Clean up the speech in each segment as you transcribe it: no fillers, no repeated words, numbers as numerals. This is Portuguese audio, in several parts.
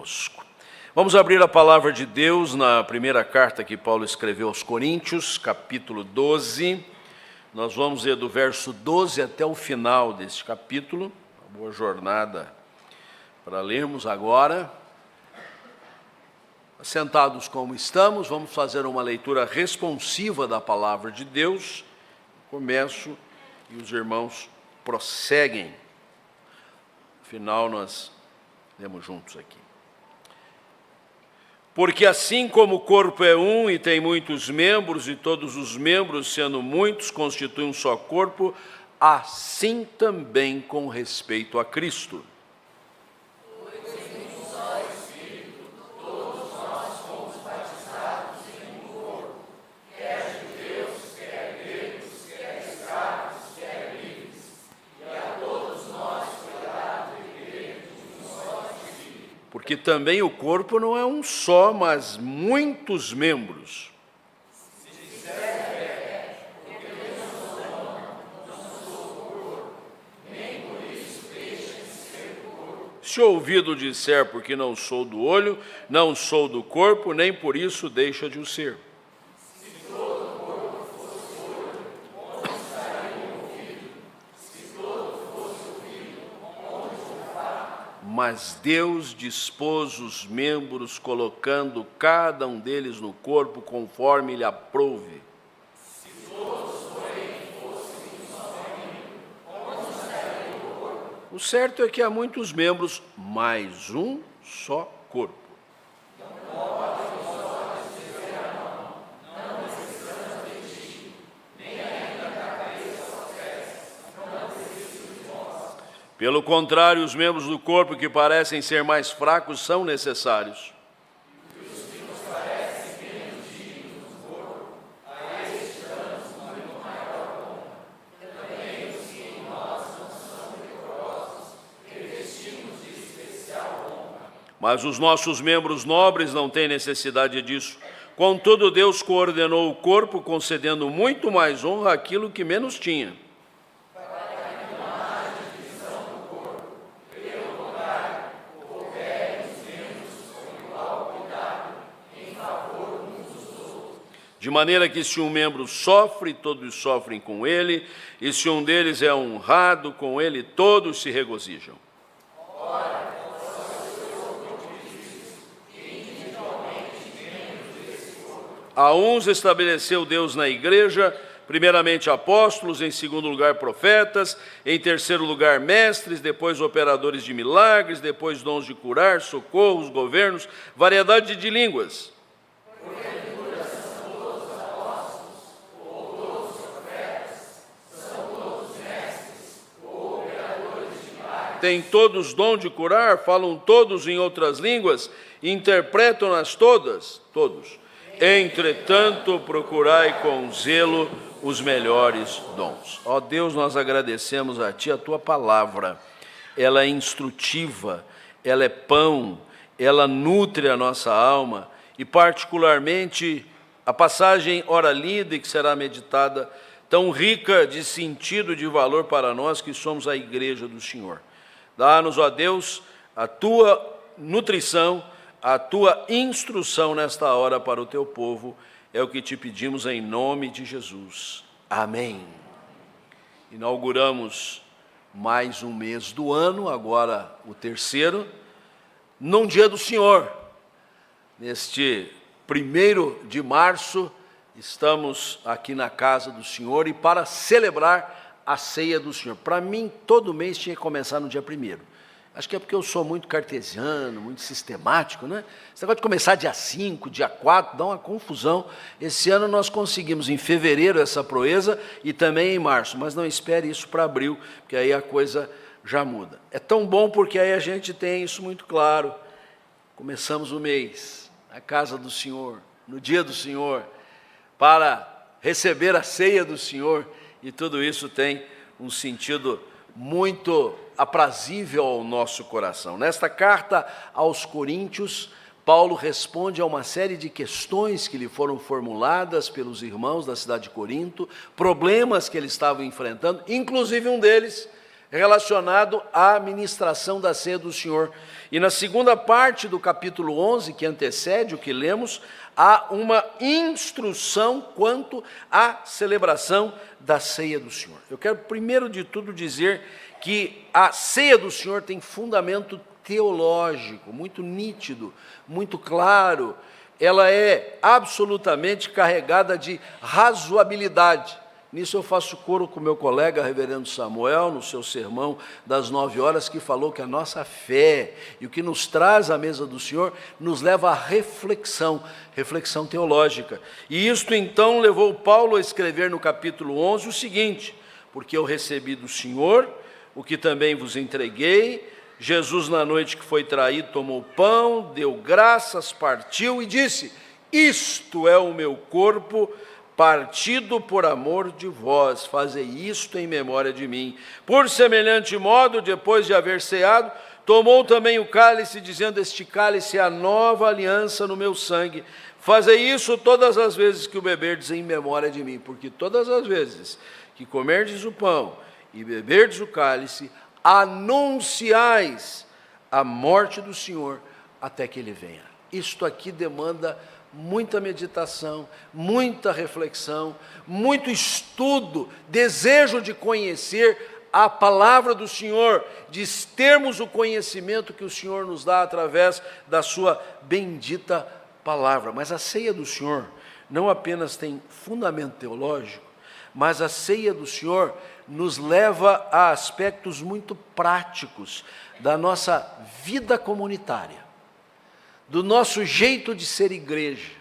conosco. Vamos abrir a palavra de Deus na primeira carta que Paulo escreveu aos Coríntios, capítulo 12. Nós vamos ler do verso 12 até o final deste capítulo. Uma boa jornada para lermos agora. Sentados como estamos, vamos fazer uma leitura responsiva da palavra de Deus. Começo e os irmãos prosseguem. Afinal, nós lemos juntos aqui. Porque assim como o corpo é um e tem muitos membros, e todos os membros, sendo muitos, constituem um só corpo, assim também com respeito a Cristo. Porque também o corpo não é um só, mas muitos membros. Se o ouvido disser, porque não sou do olho, não sou do corpo, nem por isso deixa de o ser. Mas Deus dispôs os membros, colocando cada um deles no corpo, conforme lhe aprouve. Se todos, porém, fossem um só membro, onde estaria o corpo? O certo é que há muitos membros, mas um só corpo. Pelo contrário, os membros do corpo que parecem ser mais fracos são necessários. E os que nos parecem menos dignos do corpo, a estes damos muito maior honra. Também os que em nós não são decorosos, revestimos de especial honra. Mas os nossos membros nobres não têm necessidade disso. Contudo, Deus coordenou o corpo, concedendo muito mais honra àquilo que menos tinha. De maneira que se um membro sofre, todos sofrem com ele, e se um deles é honrado, com ele todos se regozijam. Ora, a uns estabeleceu Deus na igreja, primeiramente apóstolos, em segundo lugar profetas, em terceiro lugar mestres, depois operadores de milagres, depois dons de curar, socorros, governos, variedade de línguas. Têm todos dom de curar, falam todos em outras línguas, interpretam-nas todas, todos. Entretanto, procurai com zelo os melhores dons. Ó Deus, nós agradecemos a Ti a Tua palavra. Ela é instrutiva, ela é pão, ela nutre a nossa alma, e particularmente a passagem ora lida e que será meditada, tão rica de sentido e de valor para nós que somos a igreja do Senhor. Dá-nos, ó Deus, a Tua nutrição, a Tua instrução nesta hora para o Teu povo. É o que Te pedimos em nome de Jesus. Amém. Inauguramos mais um mês do ano, agora o terceiro, num dia do Senhor. Neste 1º de março, estamos aqui na casa do Senhor e para celebrar a ceia do Senhor. Para mim, todo mês tinha que começar no dia 1º. Acho que é porque eu sou muito cartesiano, muito sistemático, né? Esse negócio de começar dia 5, dia 4, dá uma confusão. Esse ano nós conseguimos em fevereiro essa proeza e também em março, mas não espere isso para abril, porque aí a coisa já muda. É tão bom porque aí a gente tem isso muito claro. Começamos o mês, na casa do Senhor, no dia do Senhor, para receber a ceia do Senhor. E tudo isso tem um sentido muito aprazível ao nosso coração. Nesta carta aos Coríntios, Paulo responde a uma série de questões que lhe foram formuladas pelos irmãos da cidade de Corinto, problemas que eles estavam enfrentando, inclusive um deles relacionado à ministração da ceia do Senhor. E na segunda parte do capítulo 11, que antecede o que lemos, há uma instrução quanto à celebração da ceia do Senhor. Eu quero, primeiro de tudo, dizer que a ceia do Senhor tem fundamento teológico, muito nítido, muito claro. Ela é absolutamente carregada de razoabilidade. Nisso eu faço coro com meu colega, reverendo Samuel, no seu sermão das 9 horas, que falou que a nossa fé e o que nos traz à mesa do Senhor nos leva à reflexão teológica. E isto então levou Paulo a escrever no capítulo 11 o seguinte: porque eu recebi do Senhor o que também vos entreguei. Jesus, na noite que foi traído, tomou pão, deu graças, partiu e disse: isto é o meu corpo, partido por amor de vós, fazei isto em memória de mim. Por semelhante modo, depois de haver ceado, tomou também o cálice, dizendo: este cálice é a nova aliança no meu sangue. Fazei isso todas as vezes que o beberdes em memória de mim, porque todas as vezes que comerdes o pão e beberdes o cálice, anunciais a morte do Senhor até que Ele venha. Isto aqui demanda muita meditação, muita reflexão, muito estudo, desejo de conhecer a palavra do Senhor, de termos o conhecimento que o Senhor nos dá através da sua bendita palavra. Mas a ceia do Senhor não apenas tem fundamento teológico, mas a ceia do Senhor nos leva a aspectos muito práticos da nossa vida comunitária, do nosso jeito de ser igreja,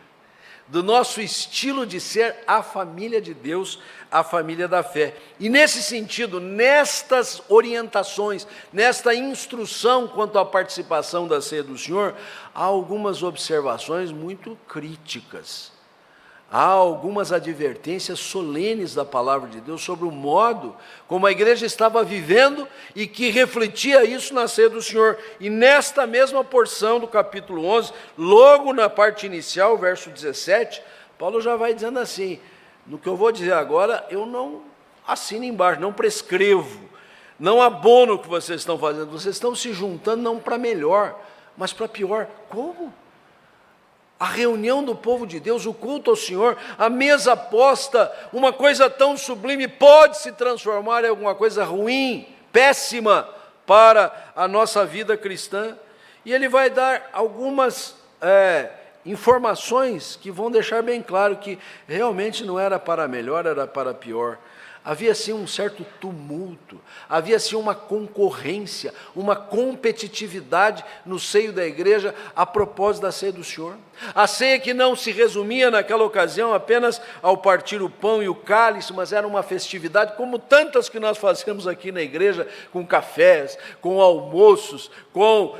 do nosso estilo de ser a família de Deus, a família da fé. E nesse sentido, nestas orientações, nesta instrução quanto à participação da ceia do Senhor, há algumas observações muito críticas. Há algumas advertências solenes da palavra de Deus sobre o modo como a igreja estava vivendo e que refletia isso na ceia do Senhor. E nesta mesma porção do capítulo 11, logo na parte inicial, verso 17, Paulo já vai dizendo assim: no que eu vou dizer agora, eu não assino embaixo, não prescrevo, não abono o que vocês estão fazendo, vocês estão se juntando não para melhor, mas para pior. Como? A reunião do povo de Deus, o culto ao Senhor, a mesa posta, uma coisa tão sublime pode se transformar em alguma coisa ruim, péssima para a nossa vida cristã. E ele vai dar algumas informações que vão deixar bem claro que realmente não era para melhor, era para pior. Havia assim um certo tumulto, havia assim uma concorrência, uma competitividade no seio da igreja a propósito da ceia do Senhor. A ceia que não se resumia naquela ocasião apenas ao partir o pão e o cálice, mas era uma festividade como tantas que nós fazemos aqui na igreja, com cafés, com almoços, com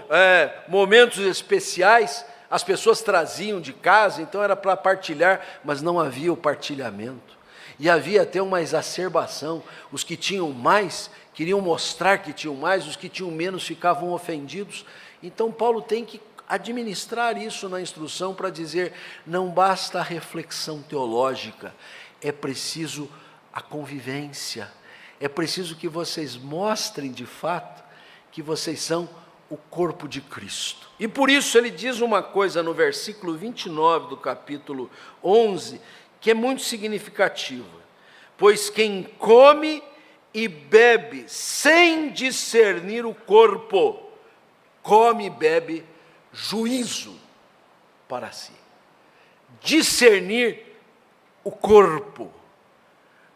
momentos especiais. As pessoas traziam de casa, então era para partilhar, mas não havia o partilhamento. E havia até uma exacerbação, os que tinham mais queriam mostrar que tinham mais, os que tinham menos ficavam ofendidos. Então Paulo tem que administrar isso na instrução para dizer: não basta a reflexão teológica, é preciso a convivência, é preciso que vocês mostrem de fato que vocês são o corpo de Cristo. E por isso ele diz uma coisa no versículo 29 do capítulo 11, que é muito significativa: pois quem come e bebe sem discernir o corpo, come e bebe juízo para si. Discernir o corpo,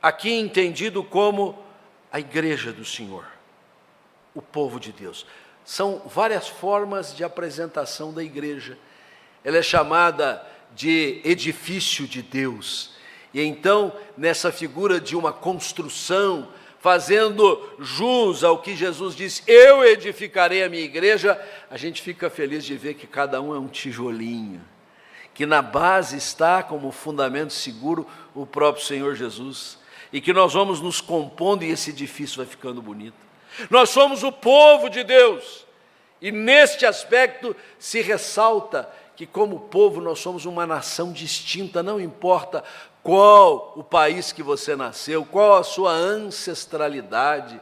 aqui entendido como a igreja do Senhor, o povo de Deus. São várias formas de apresentação da igreja. Ela é chamada de edifício de Deus. E então, nessa figura de uma construção, fazendo jus ao que Jesus disse: eu edificarei a minha igreja, a gente fica feliz de ver que cada um é um tijolinho, que na base está como fundamento seguro o próprio Senhor Jesus, e que nós vamos nos compondo e esse edifício vai ficando bonito. Nós somos o povo de Deus, e neste aspecto se ressalta que como povo nós somos uma nação distinta, não importa qual o país que você nasceu, qual a sua ancestralidade,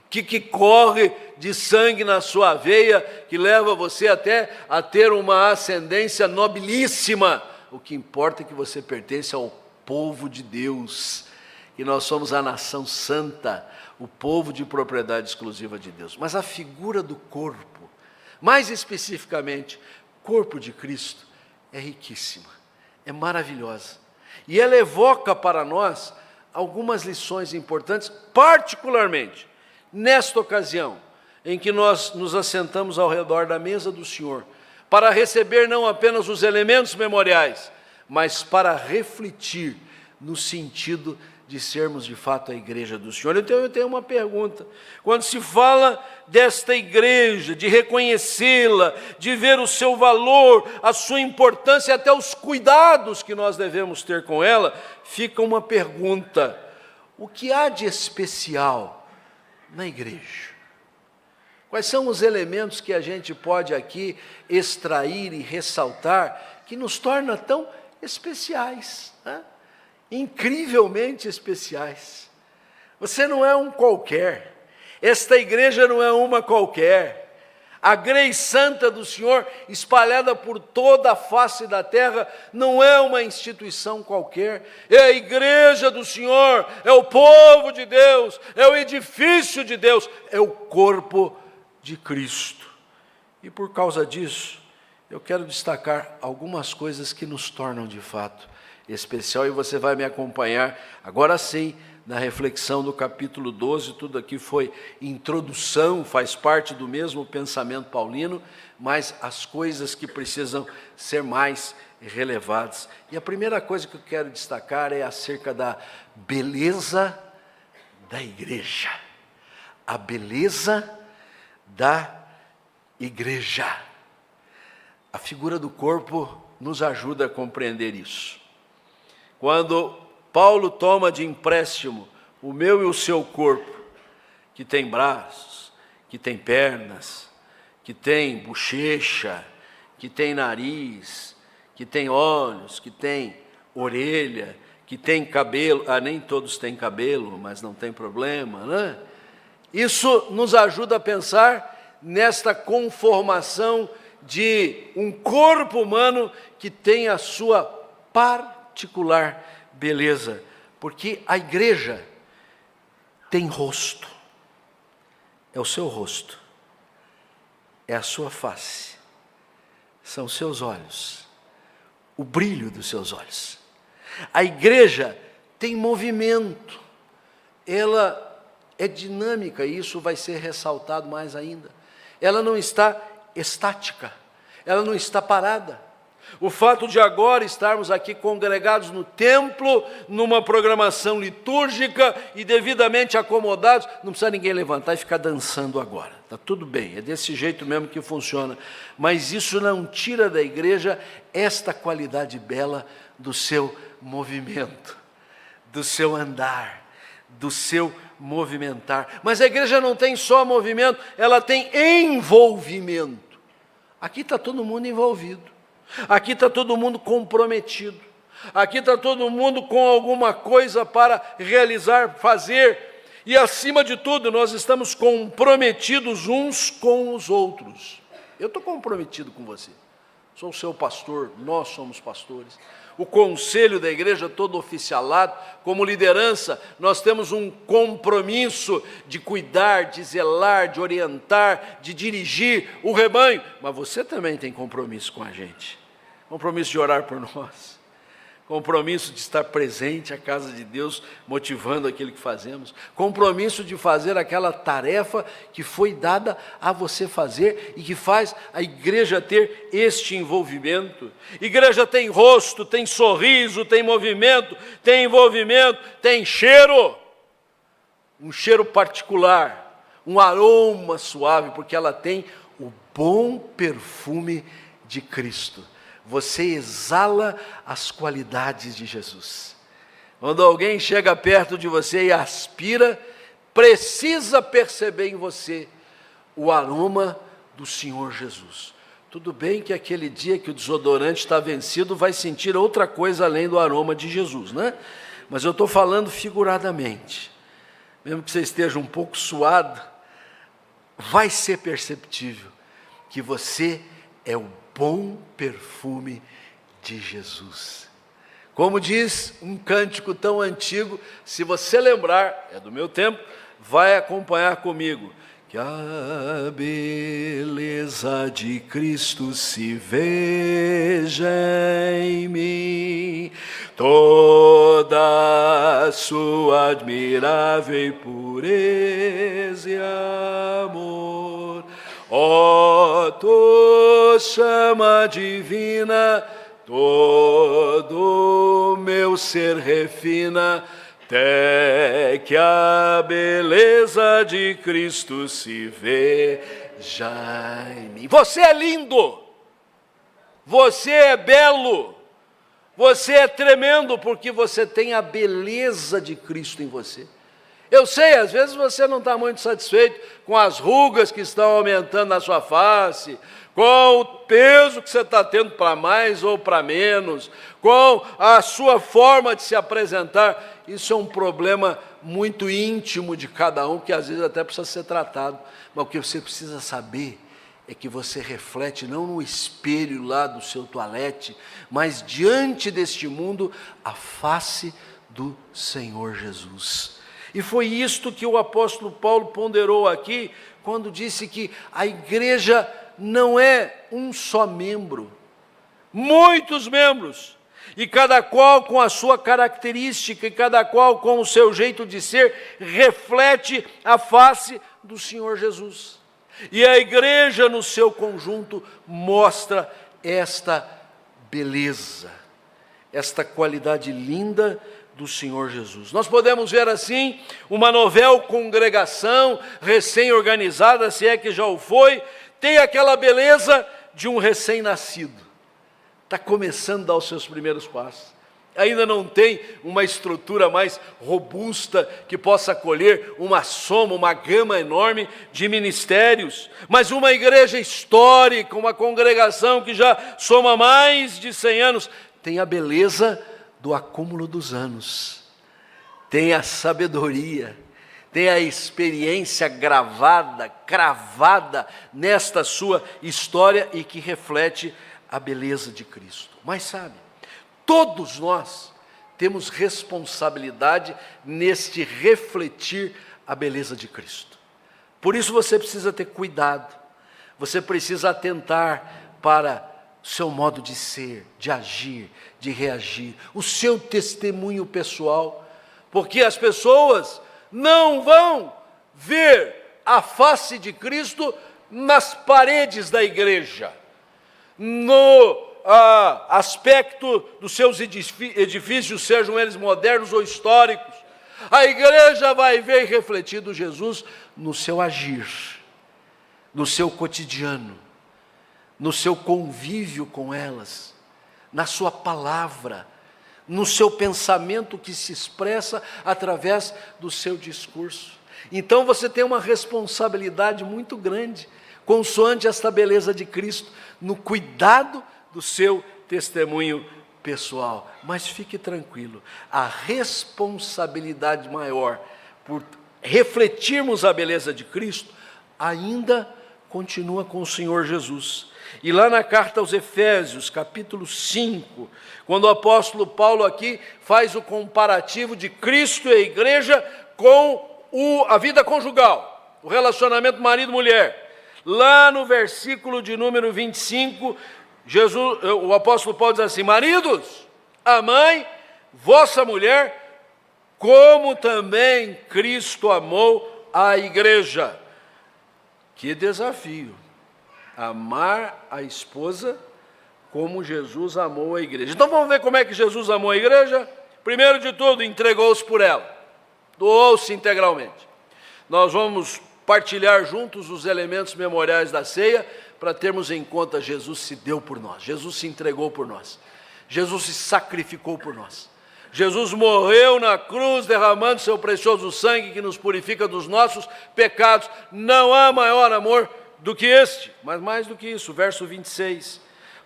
que corre de sangue na sua veia, que leva você até a ter uma ascendência nobilíssima. O que importa é que você pertence ao povo de Deus, e nós somos a nação santa, o povo de propriedade exclusiva de Deus. Mas a figura do corpo, mais especificamente, corpo de Cristo, é riquíssima, é maravilhosa. E ela evoca para nós algumas lições importantes, particularmente nesta ocasião, em que nós nos assentamos ao redor da mesa do Senhor, para receber não apenas os elementos memoriais, mas para refletir no sentido de sermos de fato a igreja do Senhor. Então eu tenho uma pergunta: quando se fala desta igreja, de reconhecê-la, de ver o seu valor, a sua importância, até os cuidados que nós devemos ter com ela, fica uma pergunta: o que há de especial na igreja? Quais são os elementos que a gente pode aqui extrair e ressaltar, que nos torna tão especiais, né? Incrivelmente especiais? Você não é um qualquer, esta igreja não é uma qualquer. A grei santa do Senhor, espalhada por toda a face da terra, não é uma instituição qualquer, é a igreja do Senhor, é o povo de Deus, é o edifício de Deus, é o corpo de Cristo. E por causa disso, eu quero destacar algumas coisas que nos tornam de fato especial, e você vai me acompanhar agora sim na reflexão do capítulo 12. Tudo aqui foi introdução, faz parte do mesmo pensamento paulino, mas as coisas que precisam ser mais relevadas. E a primeira coisa que eu quero destacar é acerca da beleza da igreja. A beleza da igreja. A figura do corpo nos ajuda a compreender isso. Quando Paulo toma de empréstimo o meu e o seu corpo, que tem braços, que tem pernas, que tem bochecha, que tem nariz, que tem olhos, que tem orelha, que tem cabelo, nem todos têm cabelo, mas não tem problema, né? Isso nos ajuda a pensar nesta conformação de um corpo humano que tem a sua particular beleza, porque a igreja tem rosto, é o seu rosto, é a sua face, são os seus olhos, o brilho dos seus olhos. A igreja tem movimento, ela é dinâmica, e isso vai ser ressaltado mais ainda. Ela não está estática, ela não está parada. O fato de agora estarmos aqui congregados no templo, numa programação litúrgica e devidamente acomodados, não precisa ninguém levantar e ficar dançando agora. Está tudo bem, é desse jeito mesmo que funciona. Mas isso não tira da igreja esta qualidade bela do seu movimento, do seu andar, do seu movimentar. Mas a igreja não tem só movimento, ela tem envolvimento. Aqui está todo mundo envolvido. Aqui está todo mundo comprometido, aqui está todo mundo com alguma coisa para realizar, fazer, e acima de tudo nós estamos comprometidos uns com os outros. Eu estou comprometido com você, sou o seu pastor, nós somos pastores, o conselho da igreja todo oficialado, como liderança, nós temos um compromisso de cuidar, de zelar, de orientar, de dirigir o rebanho, mas você também tem compromisso com a gente, compromisso de orar por nós, compromisso de estar presente à casa de Deus, motivando aquilo que fazemos, compromisso de fazer aquela tarefa que foi dada a você fazer e que faz a igreja ter este envolvimento. Igreja tem rosto, tem sorriso, tem movimento, tem envolvimento, tem cheiro, um cheiro particular, um aroma suave, porque ela tem o bom perfume de Cristo. Você exala as qualidades de Jesus. Quando alguém chega perto de você e aspira, precisa perceber em você o aroma do Senhor Jesus. Tudo bem que aquele dia que o desodorante está vencido, vai sentir outra coisa além do aroma de Jesus, né? Mas eu estou falando figuradamente. Mesmo que você esteja um pouco suado, vai ser perceptível que você é o bom perfume de Jesus. Como diz um cântico tão antigo, se você lembrar, é do meu tempo, vai acompanhar comigo. Que a beleza de Cristo se veja em mim, toda a sua admirável pureza e amor. Ó, tua chama divina, todo o meu ser refina, até que a beleza de Cristo se veja em mim. Você é lindo, você é belo, você é tremendo, porque você tem a beleza de Cristo em você. Eu sei, às vezes você não está muito satisfeito com as rugas que estão aumentando na sua face, com o peso que você está tendo para mais ou para menos, com a sua forma de se apresentar. Isso é um problema muito íntimo de cada um, que às vezes até precisa ser tratado. Mas o que você precisa saber é que você reflete não no espelho lá do seu toalete, mas diante deste mundo, a face do Senhor Jesus. E foi isto que o apóstolo Paulo ponderou aqui, quando disse que a igreja não é um só membro, muitos membros, e cada qual com a sua característica, e cada qual com o seu jeito de ser, reflete a face do Senhor Jesus. E a igreja no seu conjunto mostra esta beleza, esta qualidade linda do Senhor Jesus. Nós podemos ver assim, uma novel congregação recém-organizada, se é que já o foi, tem aquela beleza de um recém-nascido. Está começando a dar os seus primeiros passos. Ainda não tem uma estrutura mais robusta que possa acolher uma soma, uma gama enorme de ministérios, mas uma igreja histórica, uma congregação que já soma mais de 100 anos, tem a beleza do acúmulo dos anos, tem a sabedoria, tem a experiência gravada, cravada nesta sua história e que reflete a beleza de Cristo. Mas sabe, todos nós temos responsabilidade neste refletir a beleza de Cristo. Por isso você precisa ter cuidado, você precisa atentar para o seu modo de ser, de agir, de reagir, o seu testemunho pessoal, porque as pessoas não vão ver a face de Cristo nas paredes da igreja, no aspecto dos seus edifícios, sejam eles modernos ou históricos. A igreja vai ver refletido Jesus no seu agir, no seu cotidiano, no seu convívio com elas, na sua palavra, no seu pensamento que se expressa através do seu discurso. Então você tem uma responsabilidade muito grande, consoante esta beleza de Cristo, no cuidado do seu testemunho pessoal. Mas fique tranquilo, a responsabilidade maior por refletirmos a beleza de Cristo ainda continua com o Senhor Jesus. E lá na carta aos Efésios, capítulo 5, quando o apóstolo Paulo aqui faz o comparativo de Cristo e a igreja com a vida conjugal, o relacionamento marido-mulher. Lá no versículo de número 25, o apóstolo Paulo diz assim: maridos, amai vossa mulher, como também Cristo amou a igreja. Que desafio! Amar a esposa como Jesus amou a igreja. Então vamos ver como é que Jesus amou a igreja? Primeiro de tudo, entregou-se por ela, doou-se integralmente. Nós vamos partilhar juntos os elementos memoriais da ceia, para termos em conta, Jesus se deu por nós, Jesus se entregou por nós, Jesus se sacrificou por nós, Jesus morreu na cruz, derramando seu precioso sangue que nos purifica dos nossos pecados. Não há maior amor do que este, mas mais do que isso, verso 26,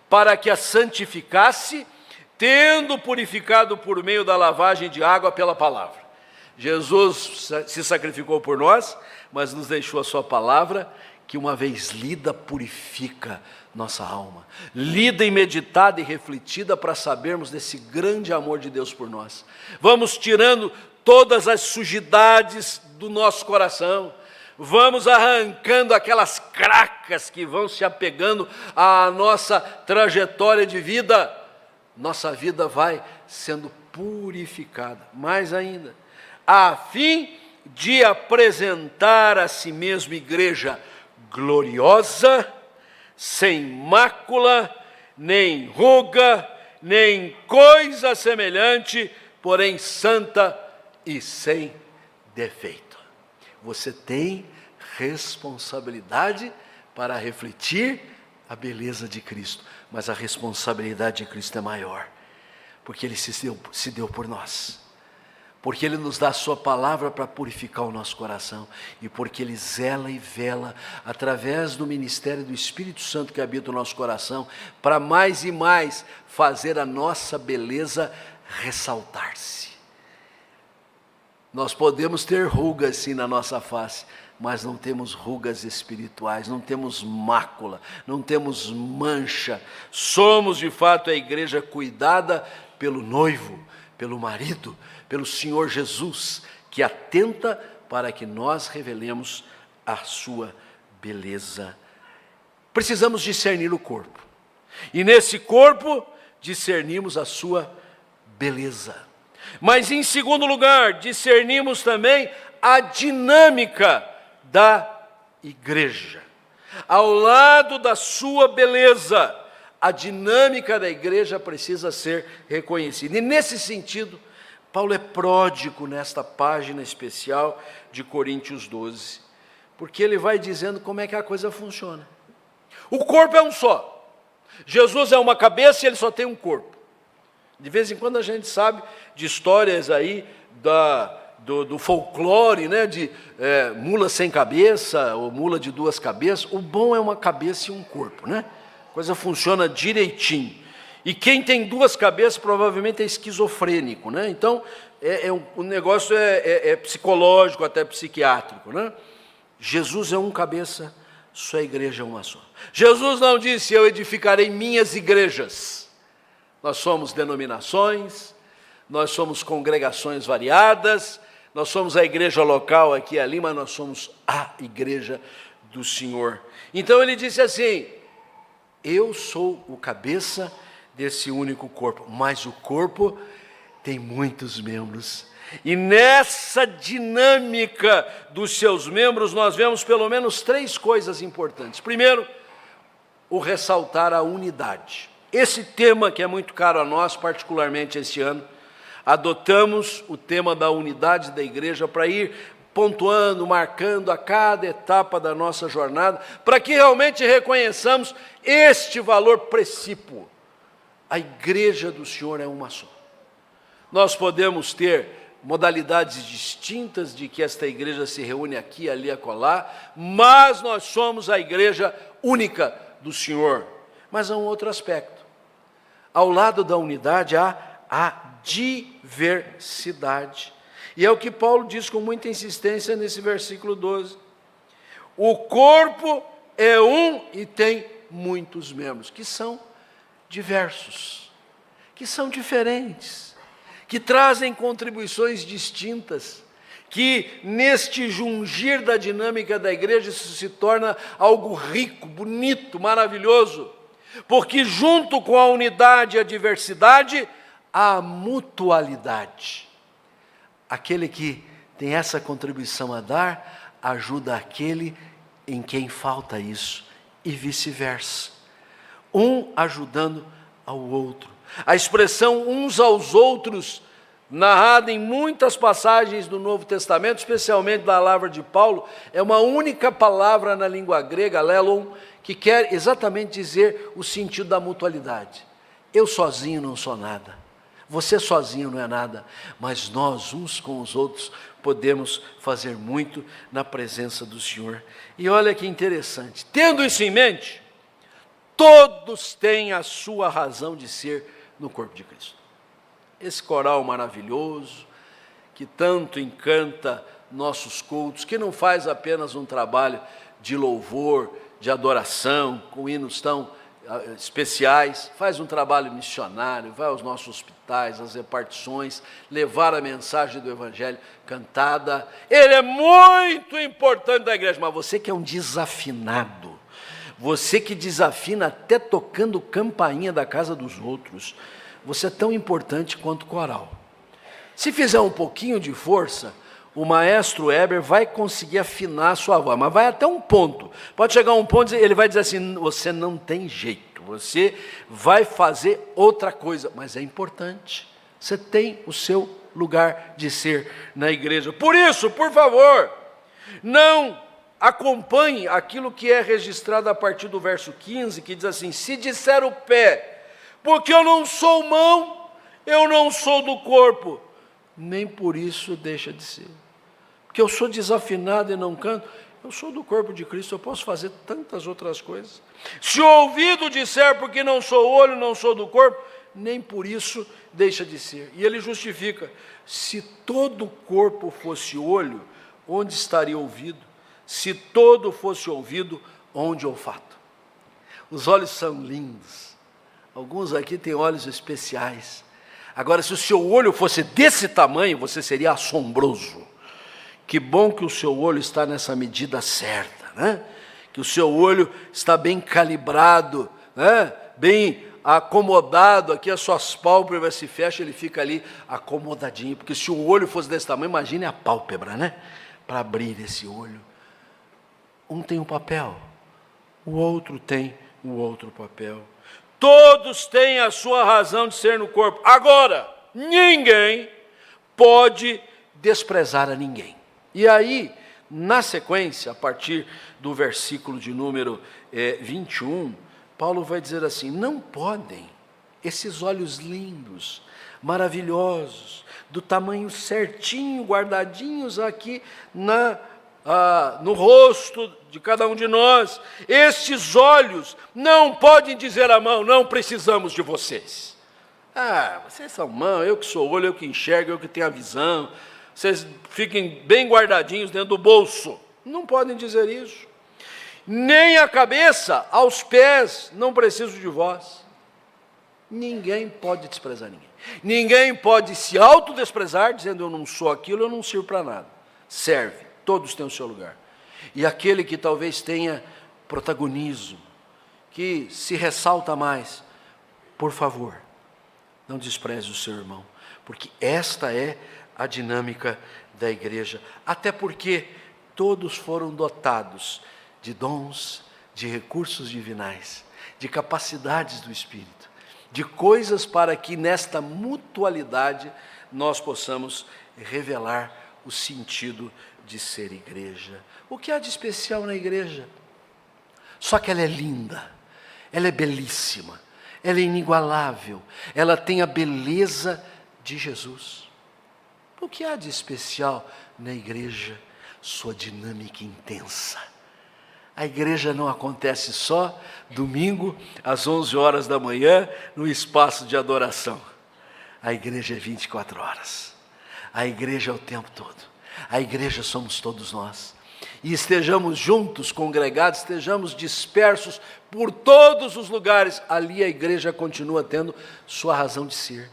para que a santificasse, tendo purificado por meio da lavagem de água pela palavra. Jesus se sacrificou por nós, mas nos deixou a sua palavra, que uma vez lida, purifica nossa alma. Lida e meditada e refletida para sabermos desse grande amor de Deus por nós. Vamos tirando todas as sujidades do nosso coração. Vamos arrancando aquelas cracas que vão se apegando à nossa trajetória de vida. Nossa vida vai sendo purificada, mais ainda, a fim de apresentar a si mesmo igreja gloriosa, sem mácula, nem ruga, nem coisa semelhante, porém santa e sem defeito. Você tem responsabilidade para refletir a beleza de Cristo, mas a responsabilidade de Cristo é maior, porque Ele se deu por nós, porque Ele nos dá a sua palavra para purificar o nosso coração, e porque Ele zela e vela, através do ministério do Espírito Santo que habita o nosso coração, para mais e mais fazer a nossa beleza ressaltar-se. Nós podemos ter rugas sim na nossa face, mas não temos rugas espirituais, não temos mácula, não temos mancha. Somos de fato a igreja cuidada pelo noivo, pelo marido, pelo Senhor Jesus, que atenta para que nós revelemos a sua beleza. Precisamos discernir o corpo, e nesse corpo discernimos a sua beleza. Mas em segundo lugar, discernimos também a dinâmica da igreja. Ao lado da sua beleza, a dinâmica da igreja precisa ser reconhecida. E nesse sentido, Paulo é pródigo nesta página especial de Coríntios 12, porque ele vai dizendo como é que a coisa funciona. O corpo é um só. Jesus é uma cabeça e ele só tem um corpo. De vez em quando a gente sabe de histórias aí do folclore, né, de mula sem cabeça ou mula de duas cabeças. O bom é uma cabeça e um corpo, né? A coisa funciona direitinho. E quem tem duas cabeças provavelmente é esquizofrênico, né? Então o negócio é psicológico, até psiquiátrico, né? Jesus é um cabeça, sua igreja é uma só. Jesus não disse: eu edificarei minhas igrejas. Nós somos denominações, nós somos congregações variadas, nós somos a igreja local aqui e ali, mas nós somos a igreja do Senhor. Então ele disse assim: eu sou o cabeça desse único corpo, mas o corpo tem muitos membros. E nessa dinâmica dos seus membros nós vemos pelo menos três coisas importantes. Primeiro, o ressaltar a unidade. Esse tema que é muito caro a nós, particularmente este ano, adotamos o tema da unidade da igreja para ir pontuando, marcando a cada etapa da nossa jornada, para que realmente reconheçamos este valor precípuo. A igreja do Senhor é uma só. Nós podemos ter modalidades distintas de que esta igreja se reúne aqui, ali, acolá, mas nós somos a igreja única do Senhor. Mas há um outro aspecto. Ao lado da unidade há a diversidade. E é o que Paulo diz com muita insistência nesse versículo 12. O corpo é um e tem muitos membros, que são diversos, que são diferentes, que trazem contribuições distintas, que neste jungir da dinâmica da igreja isso se torna algo rico, bonito, maravilhoso, porque junto com a unidade e a diversidade, há a mutualidade. Aquele que tem essa contribuição a dar, ajuda aquele em quem falta isso, e vice-versa. Um ajudando ao outro. A expressão uns aos outros, narrada em muitas passagens do Novo Testamento, especialmente da palavra de Paulo, é uma única palavra na língua grega, lelon, que quer exatamente dizer o sentido da mutualidade. Eu sozinho não sou nada, você sozinho não é nada, mas nós, uns com os outros, podemos fazer muito na presença do Senhor. E olha que interessante, tendo isso em mente, todos têm a sua razão de ser no corpo de Cristo. Esse coral maravilhoso, que tanto encanta nossos cultos, que não faz apenas um trabalho de louvor, de adoração, com hinos tão especiais, faz um trabalho missionário, vai aos nossos hospitais, às repartições, levar a mensagem do Evangelho cantada. Ele é muito importante da igreja, mas você que é um desafinado, você que desafina até tocando campainha da casa dos outros, você é tão importante quanto o coral. Se fizer um pouquinho de força, o maestro Heber vai conseguir afinar a sua voz, mas vai até um ponto. Pode chegar a um ponto, ele vai dizer assim, você não tem jeito, você vai fazer outra coisa, mas é importante, você tem o seu lugar de ser na igreja. Por isso, por favor, não acompanhe aquilo que é registrado a partir do verso 15, que diz assim, se disser o pé, porque eu não sou mão, eu não sou do corpo, nem por isso deixa de ser. Porque eu sou desafinado e não canto, eu sou do corpo de Cristo, eu posso fazer tantas outras coisas. Se o ouvido disser, porque não sou olho, não sou do corpo, nem por isso deixa de ser. E ele justifica, se todo o corpo fosse olho, onde estaria o ouvido? Se todo fosse ouvido, onde olfato? Os olhos são lindos, alguns aqui têm olhos especiais. Agora, se o seu olho fosse desse tamanho, você seria assombroso. Que bom que o seu olho está nessa medida certa, né? Que o seu olho está bem calibrado, né? Bem acomodado, aqui as suas pálpebras se fecham, ele fica ali acomodadinho, porque se o olho fosse desse tamanho, imagine a pálpebra, né? Para abrir esse olho. Um tem um papel, o outro tem o outro papel. Todos têm a sua razão de ser no corpo. Agora, ninguém pode desprezar a ninguém. E aí, na sequência, a partir do versículo de número 21, Paulo vai dizer assim, não podem, esses olhos lindos, maravilhosos, do tamanho certinho, guardadinhos aqui no rosto de cada um de nós, estes olhos não podem dizer à mão, não precisamos de vocês. Vocês são mão, eu que sou olho, eu que enxergo, eu que tenho a visão, vocês fiquem bem guardadinhos dentro do bolso. Não podem dizer isso. Nem a cabeça aos pés, não preciso de vós. Ninguém pode desprezar ninguém. Ninguém pode se autodesprezar, dizendo eu não sou aquilo, eu não sirvo para nada. Serve, todos têm o seu lugar. E aquele que talvez tenha protagonismo, que se ressalta mais, por favor, não despreze o seu irmão, porque esta é a dinâmica da igreja, até porque todos foram dotados de dons, de recursos divinais, de capacidades do Espírito, de coisas para que nesta mutualidade nós possamos revelar o sentido de ser igreja. O que há de especial na igreja? Só que ela é linda, ela é belíssima, ela é inigualável, ela tem a beleza de Jesus. O que há de especial na igreja? Sua dinâmica intensa. A igreja não acontece só domingo às 11 horas da manhã no espaço de adoração. A igreja é 24 horas. A igreja é o tempo todo. A igreja somos todos nós. E estejamos juntos, congregados, estejamos dispersos por todos os lugares, ali a igreja continua tendo sua razão de ser.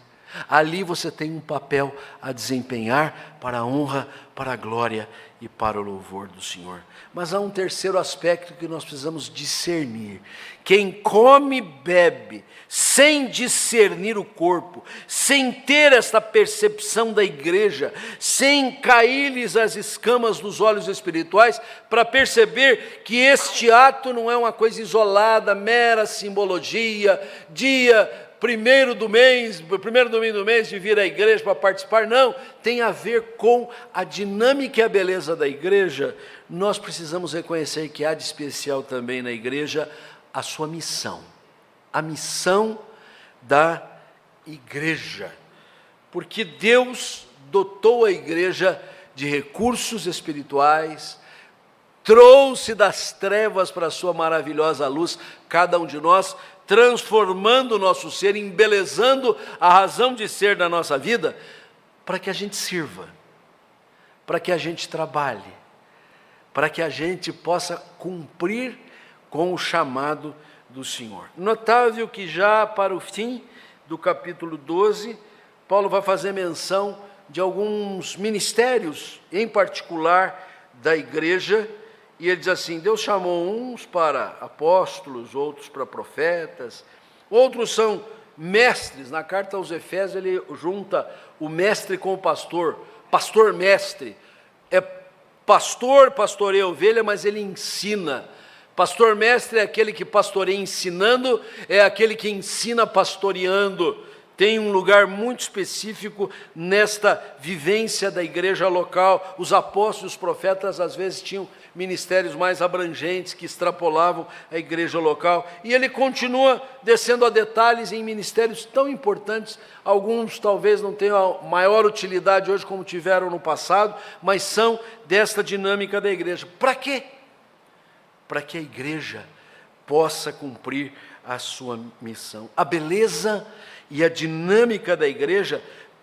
Ali você tem um papel a desempenhar para a honra, para a glória e para o louvor do Senhor. Mas há um terceiro aspecto que nós precisamos discernir. Quem come e bebe sem discernir o corpo, sem ter esta percepção da igreja, sem cair-lhes as escamas dos olhos espirituais, para perceber que este ato não é uma coisa isolada, mera simbologia, primeiro domingo do mês de vir à igreja para participar, não, tem a ver com a dinâmica e a beleza da igreja. Nós precisamos reconhecer que há de especial também na igreja a sua missão, a missão da igreja, porque Deus dotou a igreja de recursos espirituais, trouxe das trevas para a sua maravilhosa luz cada um de nós, transformando o nosso ser, embelezando a razão de ser da nossa vida, para que a gente sirva. para que a gente trabalhe, para que a gente possa cumprir com o chamado do Senhor. Notável que já para o fim do capítulo 12, Paulo vai fazer menção de alguns ministérios, em particular da igreja, e ele diz assim: Deus chamou uns para apóstolos, outros para profetas, outros são mestres. Na carta aos Efésios ele junta o mestre com o pastor, pastor-mestre. É pastor, pastoreia a ovelha, mas ele ensina. Pastor-mestre é aquele que pastoreia ensinando, é aquele que ensina pastoreando. Tem um lugar muito específico nesta vivência da igreja local. Os apóstolos e os profetas, às vezes, tinham ministérios mais abrangentes que extrapolavam a igreja local. E ele continua descendo a detalhes em ministérios tão importantes. Alguns talvez não tenham a maior utilidade hoje como tiveram no passado, mas são desta dinâmica da igreja. Para quê? Para que a igreja possa cumprir a sua missão. A beleza e a dinâmica da igreja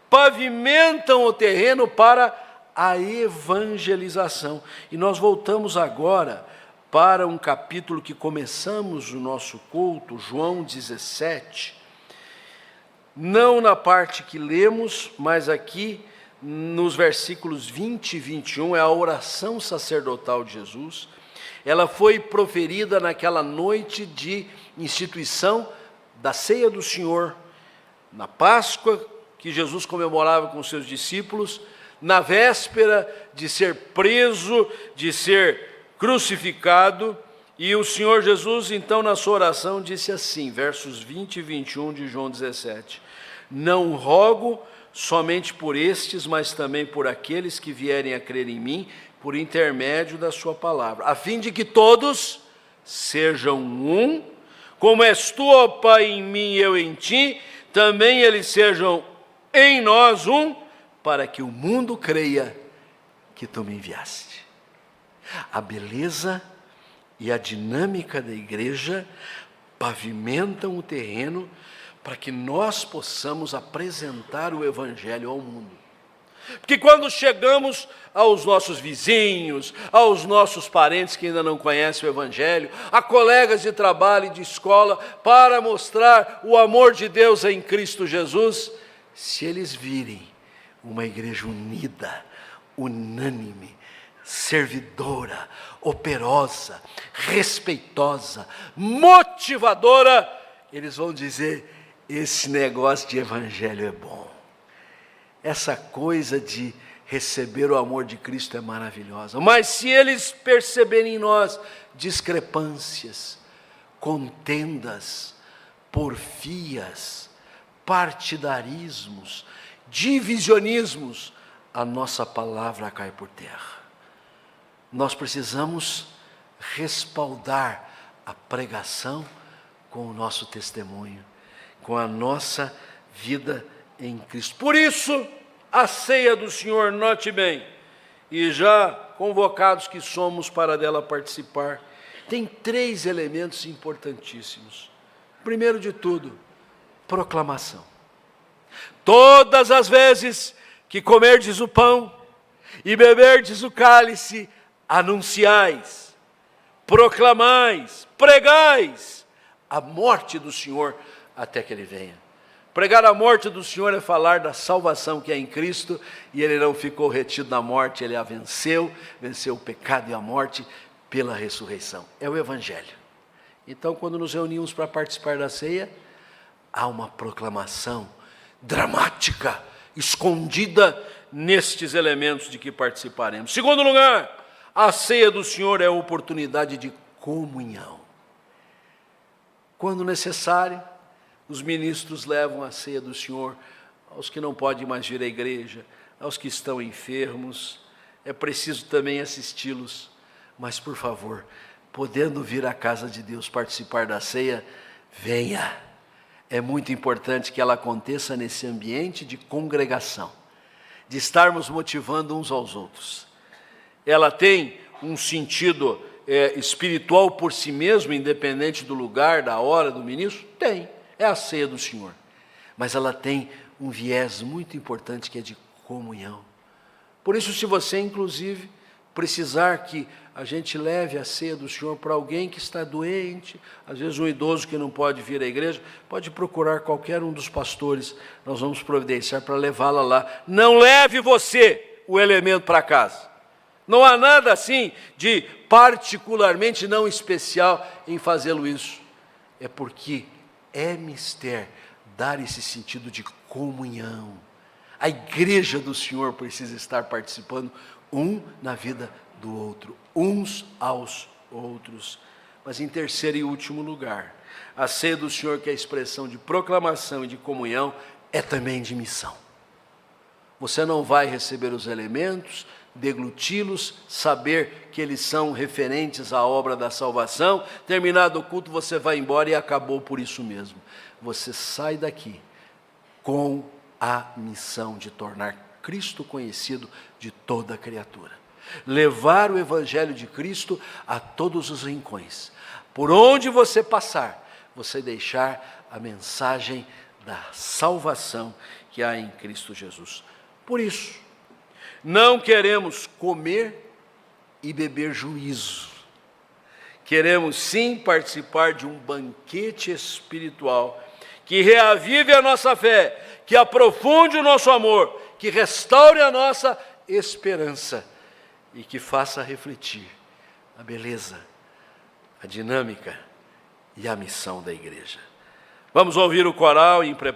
pavimentam o terreno para a evangelização. E nós voltamos agora para um capítulo que começamos o nosso culto, João 17, não na parte que lemos, mas aqui nos versículos 20 e 21, é a oração sacerdotal de Jesus. Ela foi proferida naquela noite de instituição da ceia do Senhor, na Páscoa, que Jesus comemorava com seus discípulos, na véspera de ser preso, de ser crucificado, e o Senhor Jesus, então, na sua oração, disse assim, versos 20 e 21 de João 17, não rogo somente por estes, mas também por aqueles que vierem a crer em mim, por intermédio da sua palavra, a fim de que todos sejam um, como és tu, ó Pai, em mim e eu em ti, também eles sejam em nós um, para que o mundo creia que tu me enviaste. A beleza e a dinâmica da igreja pavimentam o terreno para que nós possamos apresentar o Evangelho ao mundo. Porque quando chegamos aos nossos vizinhos, aos nossos parentes que ainda não conhecem o Evangelho, a colegas de trabalho e de escola, para mostrar o amor de Deus em Cristo Jesus, se eles virem uma igreja unida, unânime, servidora, operosa, respeitosa, motivadora, eles vão dizer, esse negócio de Evangelho é bom. Essa coisa de receber o amor de Cristo é maravilhosa. Mas se eles perceberem em nós discrepâncias, contendas, porfias, partidarismos, divisionismos, a nossa palavra cai por terra. Nós precisamos respaldar a pregação com o nosso testemunho, com a nossa vida em Cristo. Por isso, a ceia do Senhor, note bem, e já convocados que somos para dela participar, tem 3 elementos importantíssimos. Primeiro de tudo, proclamação. Todas as vezes que comerdes o pão e beberdes o cálice, anunciais, proclamais, pregais a morte do Senhor até que Ele venha. Pregar a morte do Senhor é falar da salvação que é em Cristo, e Ele não ficou retido na morte, Ele a venceu o pecado e a morte pela ressurreição. É o Evangelho. Então, quando nos reunimos para participar da ceia, há uma proclamação dramática, escondida nestes elementos de que participaremos. Segundo lugar, a ceia do Senhor é a oportunidade de comunhão. Quando necessário, os ministros levam a ceia do Senhor aos que não podem mais vir à igreja, aos que estão enfermos. É preciso também assisti-los, mas, por favor, podendo vir à casa de Deus participar da ceia, venha. É muito importante que ela aconteça nesse ambiente de congregação, de estarmos motivando uns aos outros. Ela tem um sentido espiritual por si mesmo, independente do lugar, da hora, do ministro? Tem. É a ceia do Senhor, mas ela tem um viés muito importante que é de comunhão. Por isso, se você, inclusive, precisar que a gente leve a ceia do Senhor para alguém que está doente, às vezes um idoso que não pode vir à igreja, pode procurar qualquer um dos pastores, nós vamos providenciar para levá-la lá. Não leve você o elemento para casa. Não há nada assim de particularmente não especial em fazê-lo isso. É porque é mister dar esse sentido de comunhão. A igreja do Senhor precisa estar participando um na vida do outro, uns aos outros. Mas em terceiro e último lugar, a ceia do Senhor, que é a expressão de proclamação e de comunhão, é também de missão. Você não vai receber os elementos, degluti-los, saber que eles são referentes à obra da salvação, terminado o culto você vai embora e acabou por isso mesmo. Você sai daqui com a missão de tornar Cristo conhecido de toda a criatura. Levar o Evangelho de Cristo a todos os rincões. Por onde você passar, você deixar a mensagem da salvação que há em Cristo Jesus. Por isso, não queremos comer e beber juízo. Queremos sim participar de um banquete espiritual que reavive a nossa fé, que aprofunde o nosso amor, que restaure a nossa esperança e que faça refletir a beleza, a dinâmica e a missão da igreja. Vamos ouvir o coral em preparação.